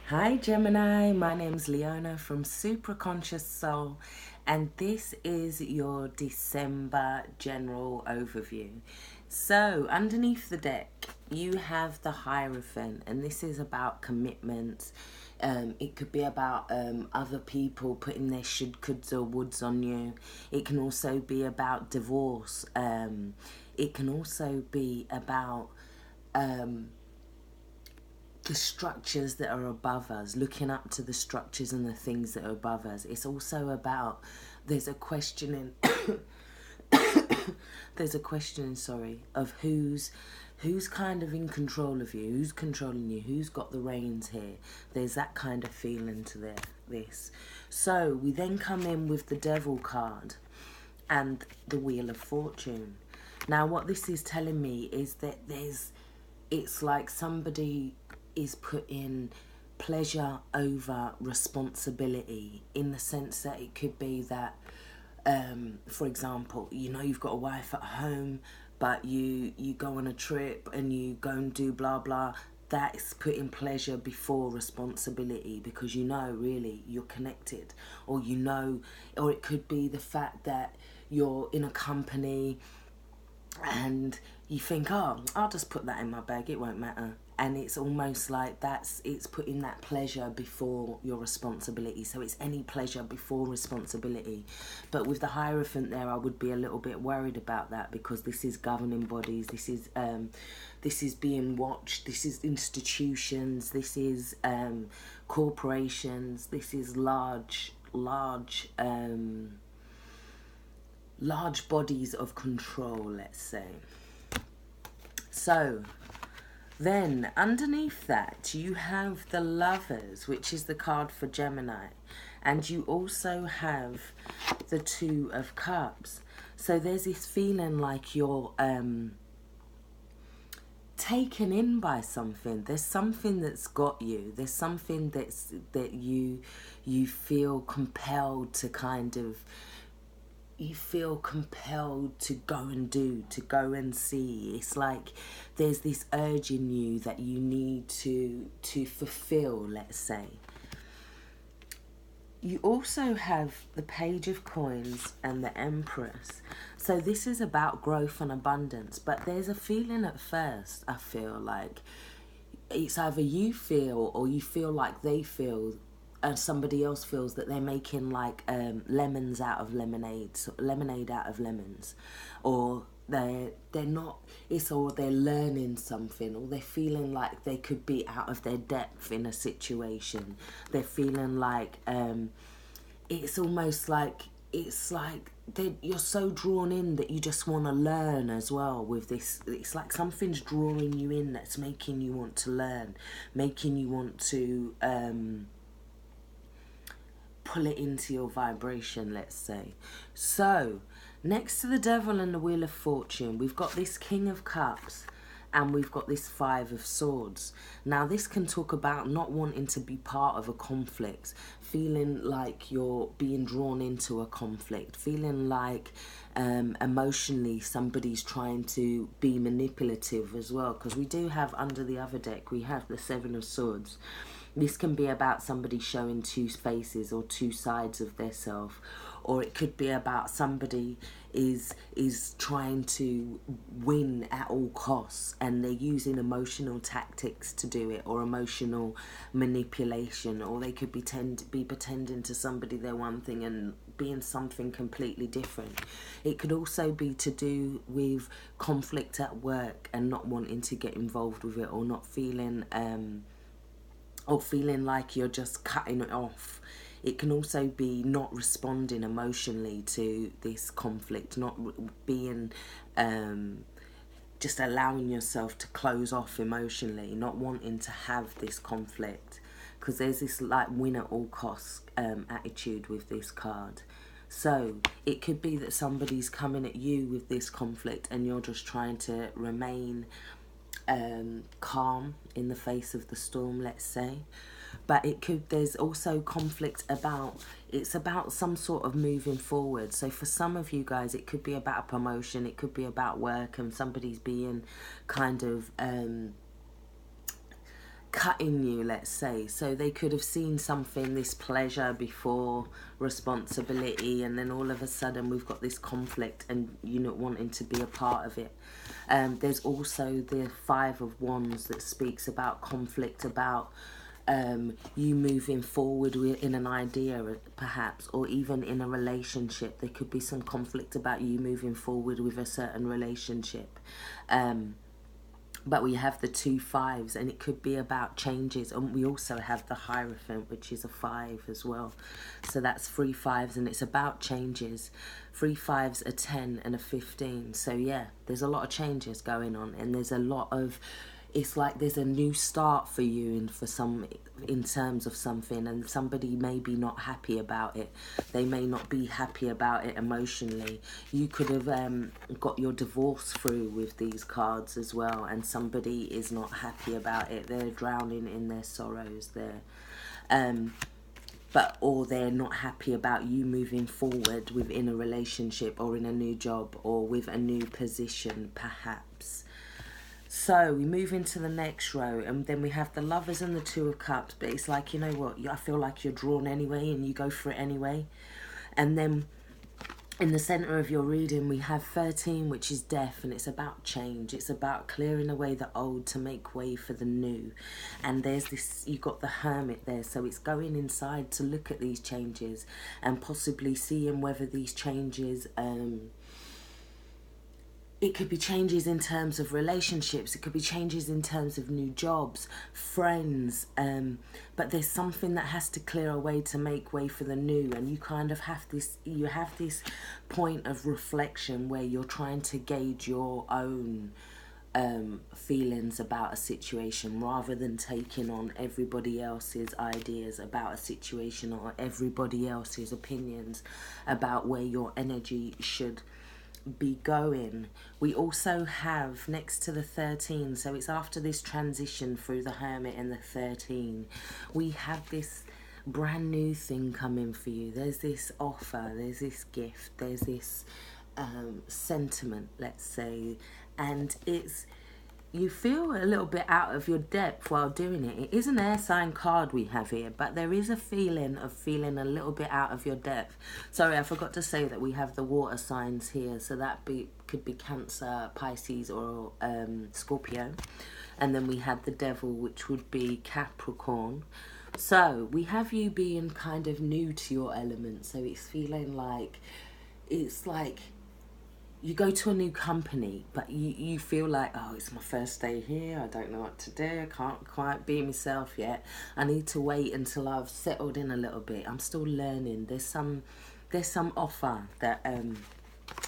Hi Gemini, my name's Leona from Super Conscious Soul, and this is your December general overview. So, underneath the deck, you have the Hierophant, and this is about commitments. It could be about other people putting their should, coulds, or woulds on you. It can also be about divorce. It can also be about the structures that are above us, looking up to the structures and the things that are above us. It's also about, there's a questioning there's a questioning, sorry, of who's kind of in control of you, who's controlling you, who's got the reins here. There's that kind of feeling to this. So we then come in with the Devil card and the Wheel of Fortune. Now what this is telling me is that it's like somebody is putting pleasure over responsibility, in the sense that it could be that, for example, you've got a wife at home, but you go on a trip and you go and do blah blah. That's putting pleasure before responsibility, because really you're connected, or or it could be the fact that you're in a company and you think, oh, I'll just put that in my bag, it won't matter. And it's almost like it's putting that pleasure before your responsibility. So it's any pleasure before responsibility. But with the Hierophant there, I would be a little bit worried about that, because this is governing bodies, this is being watched, this is institutions, this is corporations, this is large bodies of control, let's say. So then underneath that you have the Lovers, which is the card for Gemini, and you also have the Two of Cups. So there's this feeling like you're taken in by something. There's something that's got you. There's something that you feel compelled to go and do, to go and see. It's like there's this urge in you that you need to fulfill, let's say. You also have the Page of Coins and the Empress. So this is about growth and abundance, but there's a feeling at first, I feel like it's either you feel, or you feel like they feel, and somebody else feels that they're making like lemons out of lemonade, so lemonade out of lemons, or they're not, or they're learning something, or they're feeling like they could be out of their depth in a situation. They're feeling like it's almost like you're so drawn in that you just want to learn as well with this. It's like something's drawing you in, that's making you want to learn, making you want to pull it into your vibration, let's say. So next to the Devil and the Wheel of Fortune, we've got this King of Cups and we've got this Five of Swords. Now this can talk about not wanting to be part of a conflict, feeling like you're being drawn into a conflict, feeling like emotionally somebody's trying to be manipulative as well, because we do have, under the other deck, we have the Seven of Swords. This can be about somebody showing two faces or two sides of their self, or it could be about somebody is trying to win at all costs, and they're using emotional tactics to do it, or emotional manipulation, or they could be pretending to somebody they're one thing and being something completely different. It could also be to do with conflict at work and not wanting to get involved with it, or not feeling or feeling like you're just cutting it off. It can also be not responding emotionally to this conflict, not being, just allowing yourself to close off emotionally, not wanting to have this conflict, because there's this like win at all costs attitude with this card. So it could be that somebody's coming at you with this conflict and you're just trying to remain calm in the face of the storm, let's say. But there's also conflict it's about some sort of moving forward. So for some of you guys, it could be about a promotion, it could be about work, and somebody's being kind of cutting you, let's say. So they could have seen something, this pleasure before, responsibility, and then all of a sudden we've got this conflict and you not wanting to be a part of it. There's also the Five of Wands that speaks about conflict, about you moving forward in an idea perhaps, or even in a relationship. There could be some conflict about you moving forward with a certain relationship. But we have the 2 5s, and it could be about changes. And we also have the Hierophant, which is a 5 as well. So that's 3 5s, and it's about changes. 3 5s, a 10 and a 15. So yeah, there's a lot of changes going on, and there's a lot of, it's like there's a new start for you in terms of something, and somebody may be not happy about it. They may not be happy about it emotionally. You could have got your divorce through with these cards as well, and somebody is not happy about it. They're drowning in their sorrows there. Or they're not happy about you moving forward within a relationship or in a new job or with a new position perhaps. So we move into the next row, and then we have the Lovers and the 2 of Cups. But it's like, you know what, I feel like you're drawn anyway and you go for it anyway. And then in the centre of your reading we have 13, which is Death, and it's about change. It's about clearing away the old to make way for the new. And there's this, you got the Hermit there, so it's going inside to look at these changes and possibly seeing whether these changes it could be changes in terms of relationships, it could be changes in terms of new jobs, friends, but there's something that has to clear away to make way for the new. And you kind of have this, you have this point of reflection where you're trying to gauge your own feelings about a situation, rather than taking on everybody else's ideas about a situation or everybody else's opinions about where your energy should be going. We also have next to the 13, so it's after this transition through the Hermit and the 13, we have this brand new thing coming for you. There's this offer, there's this gift, there's this sentiment, let's say, and it's, you feel a little bit out of your depth while doing it. It is an air sign card we have here, but there is a feeling of feeling a little bit out of your depth. Sorry, I forgot to say that we have the water signs here, so that could be Cancer, Pisces, or Scorpio. And then we had the Devil, which would be Capricorn. So we have you being kind of new to your element, so it's feeling like, it's like you go to a new company, but you feel like, oh, it's my first day here, I don't know what to do, I can't quite be myself yet, I need to wait until I've settled in a little bit, I'm still learning. There's some offer that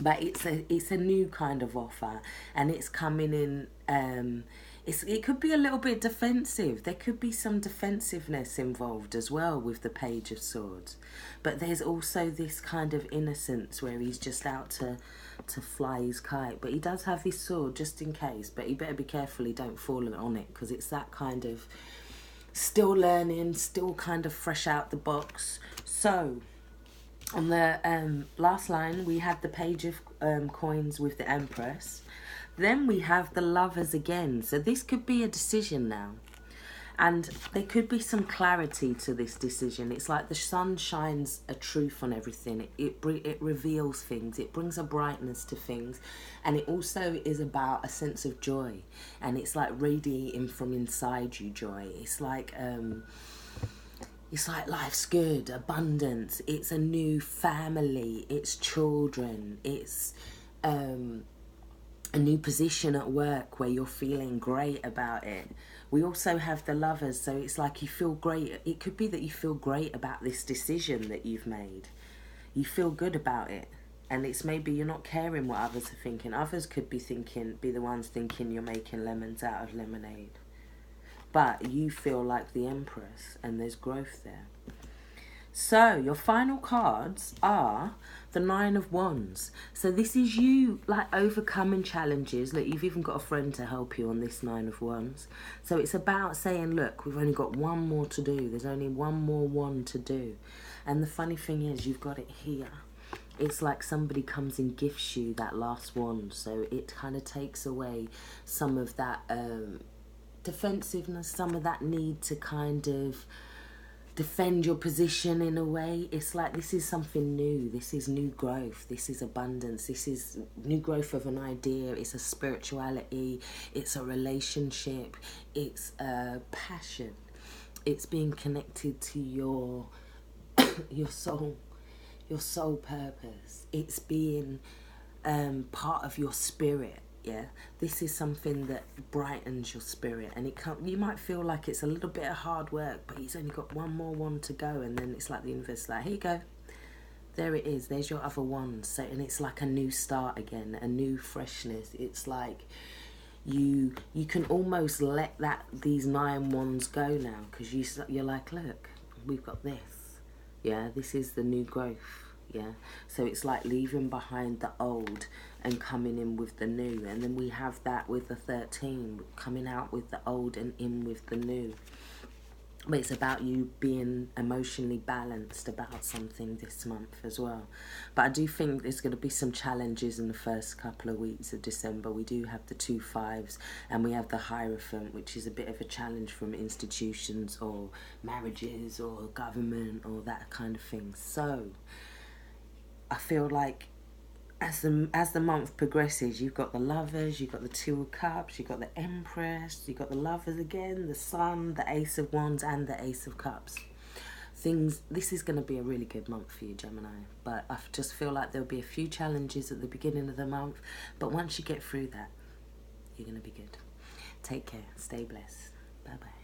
but it's a new kind of offer, and it's coming in, it could be a little bit defensive. There could be some defensiveness involved as well with the Page of Swords, but there's also this kind of innocence where he's just out to fly his kite, but he does have his sword just in case, but he better be careful he don't fall on it, because it's that kind of still learning, still kind of fresh out the box. So on the last line we have the Page of Coins with the Empress. Then we have the Lovers again, so this could be a decision now, and there could be some clarity to this decision. It's like the sun shines a truth on everything. It reveals things, it brings a brightness to things, and it also is about a sense of joy, and it's like radiating from inside you joy. It's like life's good, abundance, it's a new family, it's children, it's a new position at work where you're feeling great about it. We also have the Lovers, so it's like you feel great. It could be that you feel great about this decision that you've made. You feel good about it, and it's maybe you're not caring what others are thinking. Others could be the ones thinking you're making lemons out of lemonade, but you feel like the Empress, and there's growth there. So your final cards are the Nine of Wands. So this is you like overcoming challenges. Look, you've even got a friend to help you on this Nine of Wands. So it's about saying, look, we've only got one more to do. There's only one more wand to do. And the funny thing is, you've got it here. It's like somebody comes and gifts you that last wand. So it kind of takes away some of that defensiveness, some of that need to kind of defend your position in a way. It's like this is something new. This is new growth. This is abundance. This is new growth of an idea. It's a spirituality. It's a relationship. It's a passion. It's being connected to your soul, your soul purpose. It's being part of your spirit. Yeah, this is something that brightens your spirit, and you might feel like it's a little bit of hard work, but he's only got one more one to go, and then it's like the universe, like, here you go, there it is, there's your other one. So, and it's like a new start again, a new freshness. It's like you can almost let these 9 wands go now, because you're like, look, we've got this. Yeah, this is the new growth. Yeah, so it's like leaving behind the old and coming in with the new. And then we have that with the 13, coming out with the old and in with the new. But it's about you being emotionally balanced about something this month as well. But I do think there's going to be some challenges in the first couple of weeks of December. We do have the 2 5s, and we have the Hierophant, which is a bit of a challenge from institutions or marriages or government or that kind of thing. So I feel like as the month progresses, you've got the Lovers, you've got the 2 of Cups, you've got the Empress, you've got the Lovers again, the Sun, the Ace of Wands, and the Ace of Cups. This is going to be a really good month for you, Gemini. But I just feel like there'll be a few challenges at the beginning of the month. But once you get through that, you're going to be good. Take care. Stay blessed. Bye-bye.